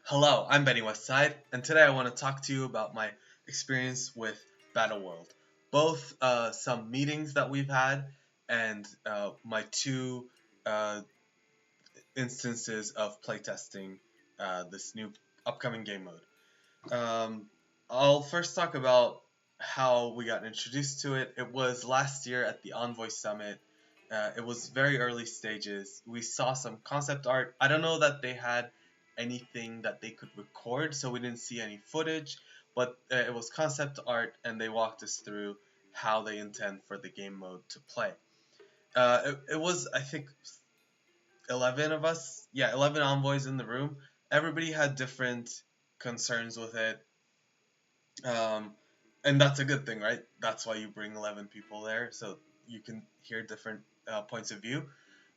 Hello, I'm Benny Westside, and today I want to talk to you about my experience with Battleworld. Both some meetings that we've had and my two uh, instances of playtesting this new upcoming game mode. I'll first talk about how we got introduced to it. It was last year at the Envoy Summit. It was very early stages. We saw some concept art. I don't know that they had anything that they could record, so we didn't see any footage, but it was concept art, and they walked us through how they intend for the game mode to play. It was, I think, 11 of us. Yeah, 11 envoys in the room. Everybody had different concerns with it. Um, and that's a good thing, right? That's why you bring 11 people there, so you can hear different points of view.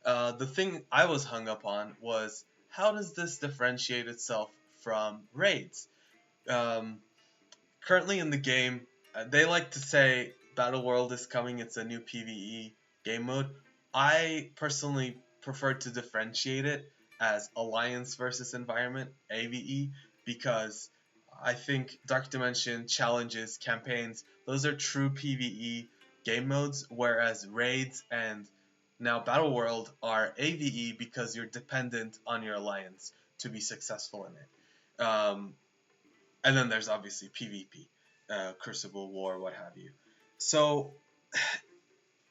The thing I was hung up on was how does this differentiate itself from raids? Um, Currently in the game, they like to say Battleworld is coming, it's a new PvE game mode. I personally prefer to differentiate it as Alliance versus Environment, AVE, because I think Dark Dimension, Challenges, Campaigns, those are true PvE game modes, whereas Raids and now Battleworld are AVE because you're dependent on your Alliance to be successful in it. And then there's obviously PvP, Crucible, War, what have you. So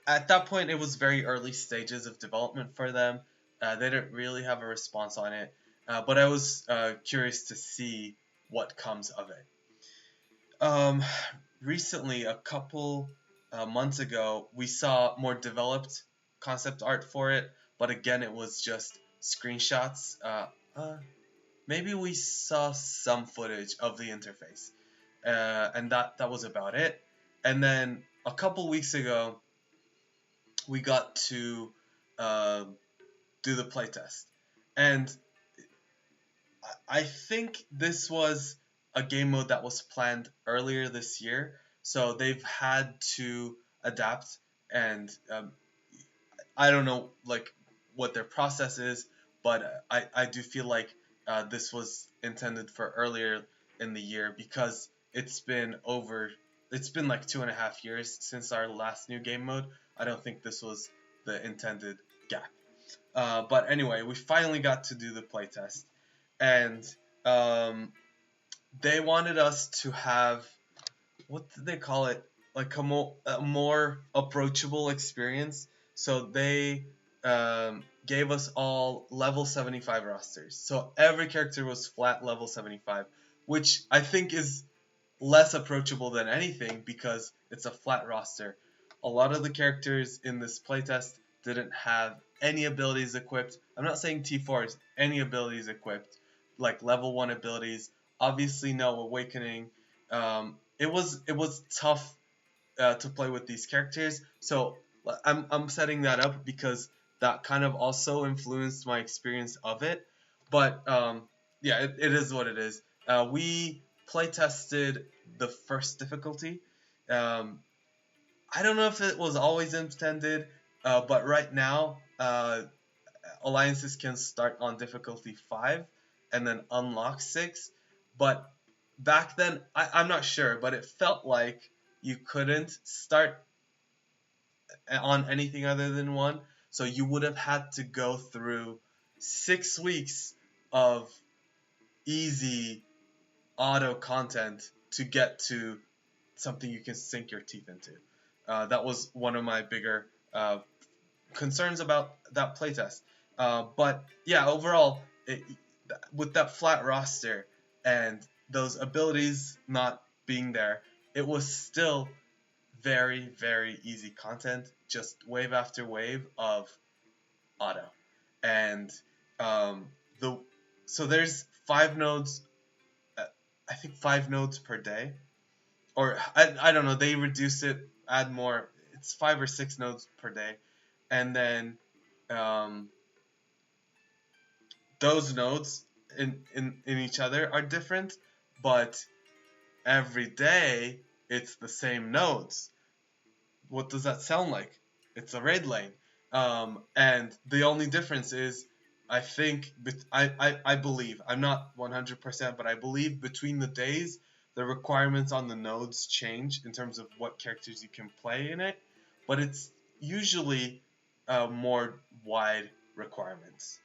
at that point, it was very early stages of development for them. They didn't really have a response on it, but I was curious to see what comes of it. Um, Recently, a couple months ago, we saw more developed concept art for it, but again, it was just screenshots. Maybe we saw some footage of the interface, and that was about it. And then a couple weeks ago, we got to uh, do the playtest, and I think this was a game mode that was planned earlier this year, so they've had to adapt, and I don't know like what their process is, but I do feel like this was intended for earlier in the year because it's been like 2.5 years since our last new game mode. I don't think this was the intended gap. But anyway, we finally got to do the playtest, and um, they wanted us to have, what did they call it, like a more approachable experience. So they gave us all level 75 rosters, so every character was flat level 75, which I think is less approachable than anything because it's a flat roster. A lot of the characters in this playtest didn't have any abilities equipped. I'm not saying T4s, any abilities equipped, like level 1 abilities. Obviously, no awakening. It was tough to play with these characters. So I'm setting that up because that kind of also influenced my experience of it. But yeah, it is what it is. We play tested the first difficulty. Um, I don't know if it was always intended, but right now alliances can start on difficulty 5 and then unlock 6. But back then, I'm not sure, but it felt like you couldn't start on anything other than 1. So you would have had to go through 6 weeks of easy auto content to get to something you can sink your teeth into. That was one of my bigger concerns about that playtest. But yeah, overall, with that flat roster and those abilities not being there, it was still very, very easy content, just wave after wave of auto. And um, the so there's 5 nodes, uh, I think 5 nodes per day, or I don't know. They reduce it, add more. It's 5 or 6 nodes per day, and then um, those nodes in each other are different, but every day it's the same nodes. What does that sound like? It's a raid lane. And the only difference is I think, I believe, I'm not 100%, but I believe between the days, the requirements on the nodes change in terms of what characters you can play in it, but it's usually more wide requirements.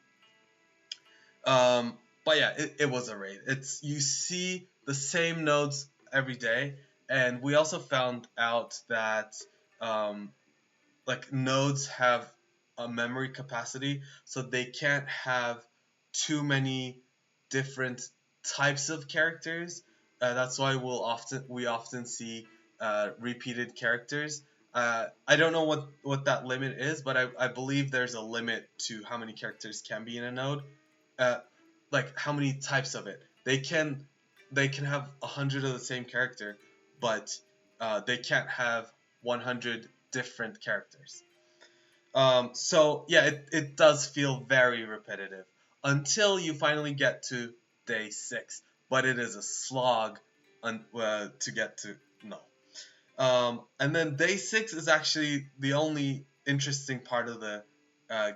But yeah, it was a raid. It's you see the same nodes every day, and we also found out that um, like nodes have a memory capacity, so they can't have too many different types of characters. That's why we often see repeated characters. I don't know what that limit is, but I believe there's a limit to how many characters can be in a node. Uh, like how many types of it. They can have 100 of the same character, but they can't have 100 different characters. So yeah, it does feel very repetitive until you finally get to day 6, but it is a slog to get to no. And then day 6 is actually the only interesting part of the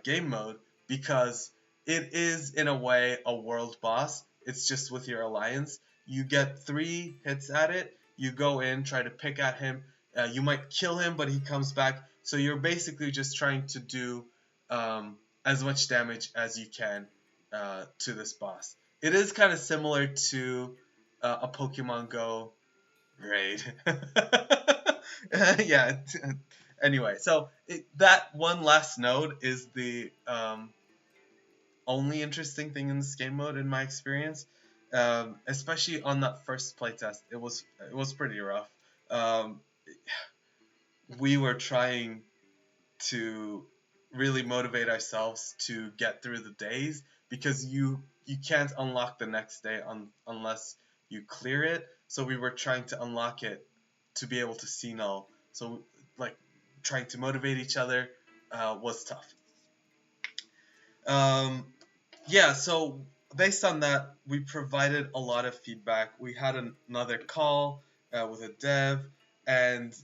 game mode because it is in a way a world boss. It's just with your alliance. You get 3 hits at it. You go in, try to pick at him. You might kill him, but he comes back. So you're basically just trying to do as much damage as you can to this boss. It is kind of similar to a Pokemon Go raid. Yeah. Anyway, so that one last node is the only interesting thing in this game mode in my experience. Especially on that first playtest, it was pretty rough. Um, we were trying to really motivate ourselves to get through the days because you can't unlock the next day unless you clear it. So we were trying to unlock it to be able to see null. So like trying to motivate each other was tough. Um, yeah, so based on that, we provided a lot of feedback. We had another call with a dev, and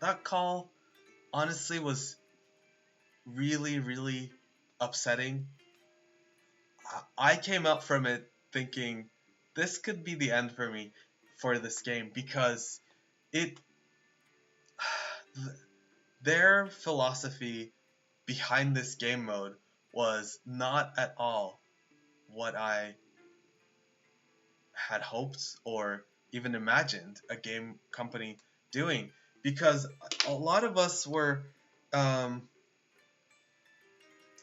that call honestly was really, really upsetting. I came up from it thinking this could be the end for me for this game because it their philosophy behind this game mode was not at all what I had hoped or even imagined a game company doing because a lot of us were um,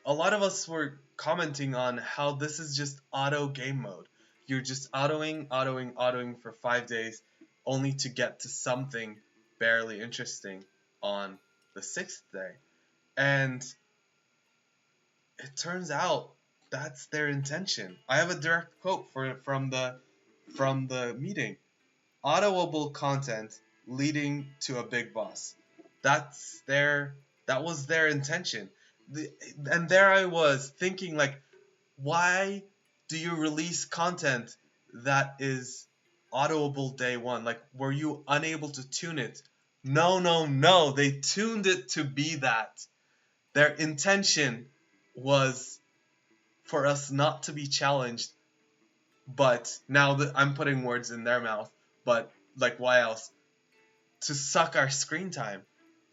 a lot of us were commenting on how this is just auto game mode. You're just autoing for 5 days, only to get to something barely interesting on the 6th day. And it turns out that's their intention. I have a direct quote from the meeting. Autoable content leading to a big boss. That's their that was their intention. And there I was thinking like, why do you release content that is autoable day one? Like, were you unable to tune it? No, no, no. They tuned it to be that. Their intention was for us not to be challenged, but now that I'm putting words in their mouth, but like, why else? To suck our screen time.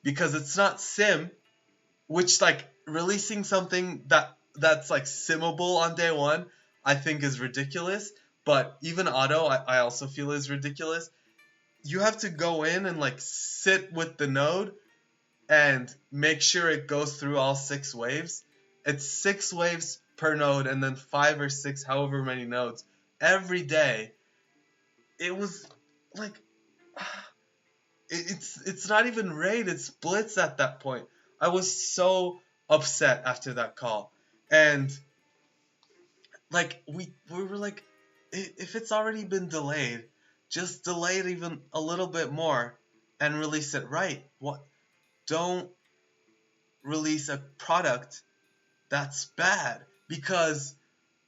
Because it's not sim, which like releasing something that's like simmable on day one, I think is ridiculous. But even auto, I also feel is ridiculous. You have to go in and like sit with the node and make sure it goes through all 6 waves. It's 6 waves per node, and then 5 or 6, however many nodes every day. It was like it's not even raid, it's blitz at that point. I was so upset after that call. And like we were like, if it's already been delayed, just delay it even a little bit more and release it right. What don't release a product that's bad, because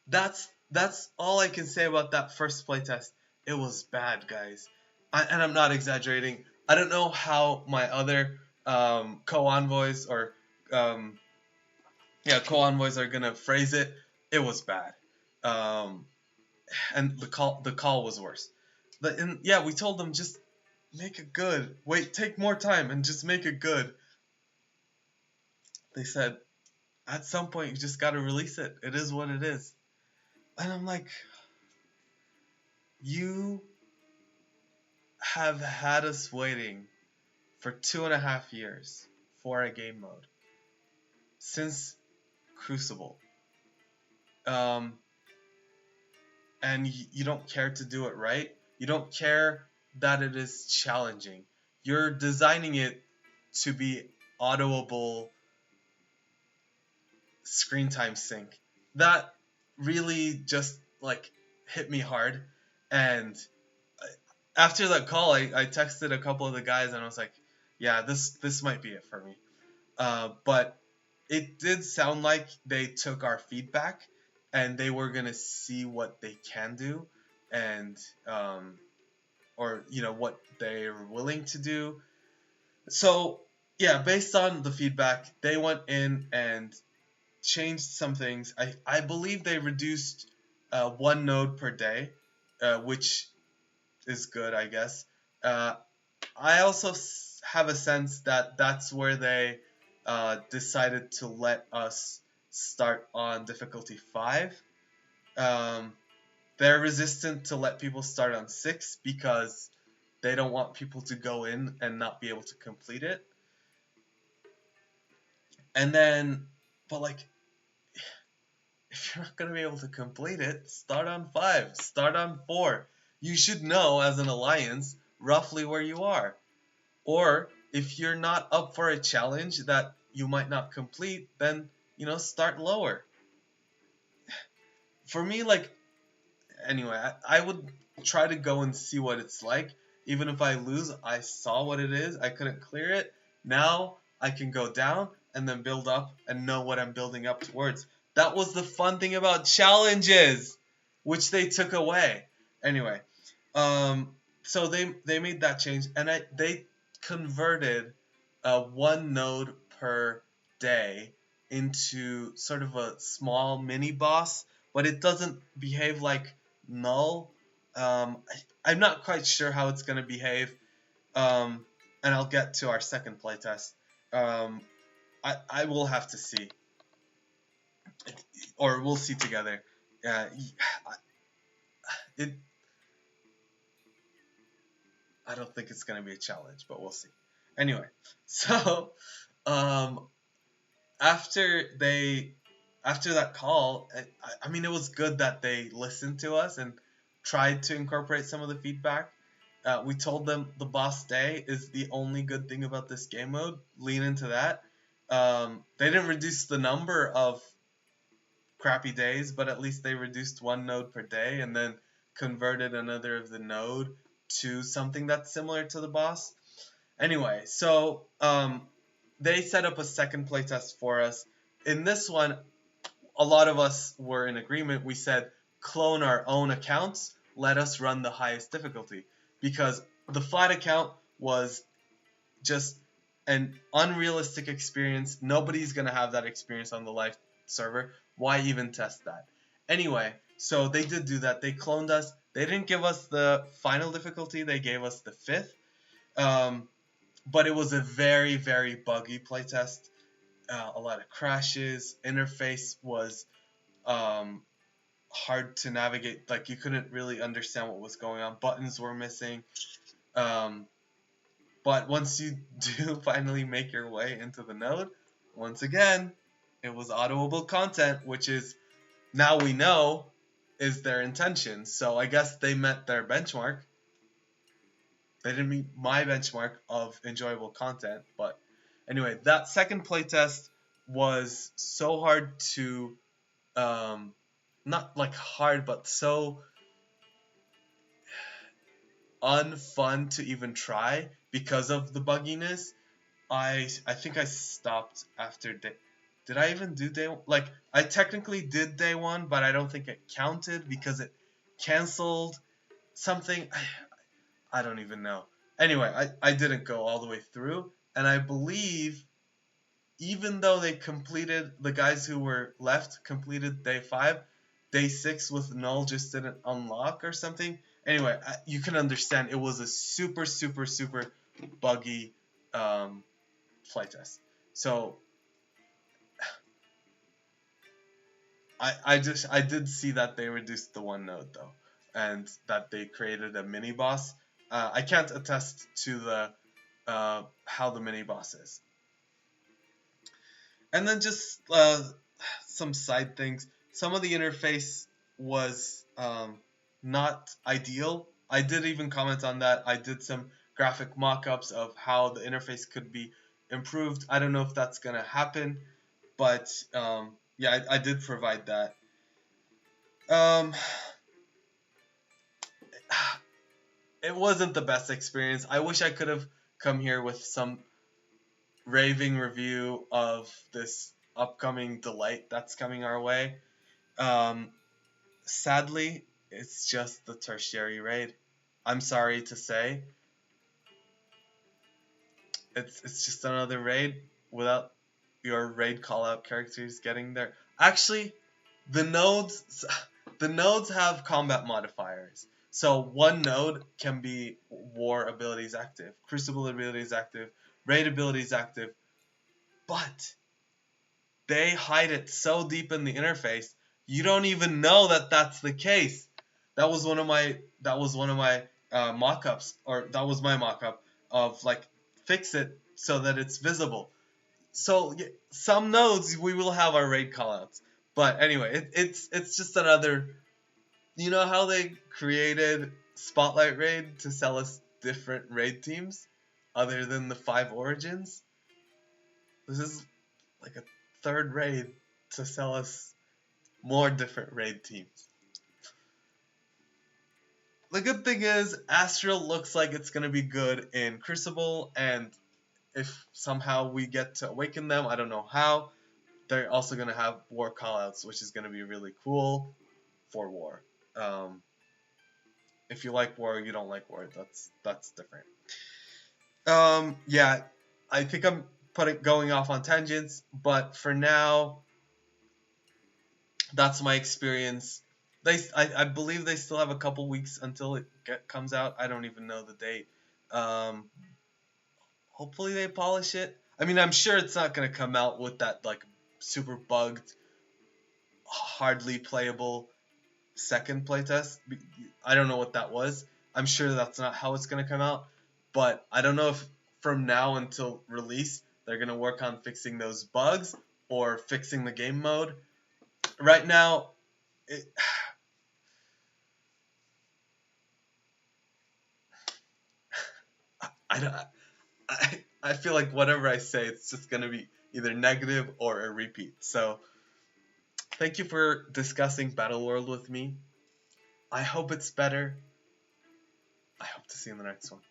that's all I can say about that first playtest. It was bad, guys. And I'm not exaggerating. I don't know how my other co-envoys or um, yeah, co-envoys are gonna phrase it. It was bad. Um, and the call was worse. And yeah, we told them just make it good. Wait, take more time and just make it good. They said at some point you just gotta release it. It is what it is. And I'm like, you have had us waiting for 2.5 years for a game mode since Crucible. Um, and you don't care to do it right. You don't care that it is challenging. You're designing it to be autoable screen time sync. That really just like hit me hard. And after that call, I texted a couple of the guys and I was like, yeah, this might be it for me. But it did sound like they took our feedback and they were gonna see what they can do, and or what they're willing to do. So yeah, based on the feedback, they went in and changed some things. I believe they reduced one node per day, which is good, I guess. Uh, I also have a sense that that's where they decided to let us start on difficulty 5. Um, they're resistant to let people start on 6 because they don't want people to go in and not be able to complete it. And then, but like, if you're not going to be able to complete it, start on 5, start on 4. You should know as an alliance roughly where you are. Or if you're not up for a challenge that you might not complete, then, start lower. For me, like, anyway, I would try to go and see what it's like. Even if I lose, I saw what it is. I couldn't clear it. Now I can go down and then build up and know what I'm building up towards. That was the fun thing about challenges, which they took away. Anyway, so they made that change, and they converted one node per day into sort of a small mini boss, but it doesn't behave like null. I'm not quite sure how it's going to behave, and I'll get to our second playtest. Um, I will have to see, or we'll see together. It I don't think it's going to be a challenge, but we'll see. Anyway, so um, after that call, I mean, it was good that they listened to us and tried to incorporate some of the feedback. We told them the boss day is the only good thing about this game mode. Lean into that. They didn't reduce the number of crappy days, but at least they reduced one node per day and then converted another of the node to something that's similar to the boss. Anyway, so they set up a second playtest for us. In this one, a lot of us were in agreement. We said clone our own accounts, let us run the highest difficulty, because the flat account was just an unrealistic experience. Nobody's gonna have that experience on the live server. Why even test that? Anyway, so they did do that. They cloned us. They didn't give us the final difficulty. They gave us the 5th. But it was a very, very buggy playtest. A lot of crashes. Interface was hard to navigate. Like, you couldn't really understand what was going on. Buttons were missing. But once you do finally make your way into the node, once again, it was autoable content, which is, now we know, is their intention. So I guess they met their benchmark. They didn't meet my benchmark of enjoyable content. But anyway, that second playtest was so hard to, not like hard, but so unfun to even try because of the bugginess. I think I stopped after day. Did I even do day one? Like, I technically did day 1, but I don't think it counted because it canceled something. I don't even know. Anyway, I didn't go all the way through, and I believe even though they completed, the guys who were left completed day 5, day 6 with null just didn't unlock or something. Anyway, you can understand it was a super super super buggy playtest. So I did see that they reduced the one node though, and that they created a mini boss. I can't attest to the how the mini boss is. And then just some side things. Some of the interface was not ideal. I did even comment on that. I did some graphic mock-ups of how the interface could be improved. I don't know if that's gonna happen, but yeah, I did provide that. Um, it wasn't the best experience. I wish I could have come here with some raving review of this upcoming delight that's coming our way. Um, Sadly, it's just the tertiary raid. I'm sorry to say, it's just another raid without your raid callout characters getting there. Actually, the nodes the nodes have combat modifiers. So one node can be war abilities active, crucible abilities active, raid abilities active, but they hide it so deep in the interface, you don't even know that that's the case. That was one of my mock-ups, or that was my mock-up of like fix it so that it's visible. So some nodes we will have our raid callouts, but anyway, it's just another. You know how they created Spotlight Raid to sell us different raid teams, other than the 5 origins. This is like a third raid to sell us more different raid teams. The good thing is, Astral looks like it's gonna be good in Crucible, and if somehow we get to awaken them, I don't know how, they're also gonna have war callouts, which is gonna be really cool for war. If you like war, you don't like war. That's different. Yeah, I think I'm going off on tangents, but for now, that's my experience. I believe they still have a couple weeks until it comes out. I don't even know the date. Um, Hopefully they polish it. I mean, I'm sure it's not gonna come out with that like super bugged, hardly playable second playtest. I don't know what that was. I'm sure that's not how it's gonna come out. But I don't know if from now until release they're gonna work on fixing those bugs or fixing the game mode. Right now, it, I don't. I feel like whatever I say, it's just gonna be either negative or a repeat. So thank you for discussing Battleworld with me. I hope it's better. I hope to see you in the next one.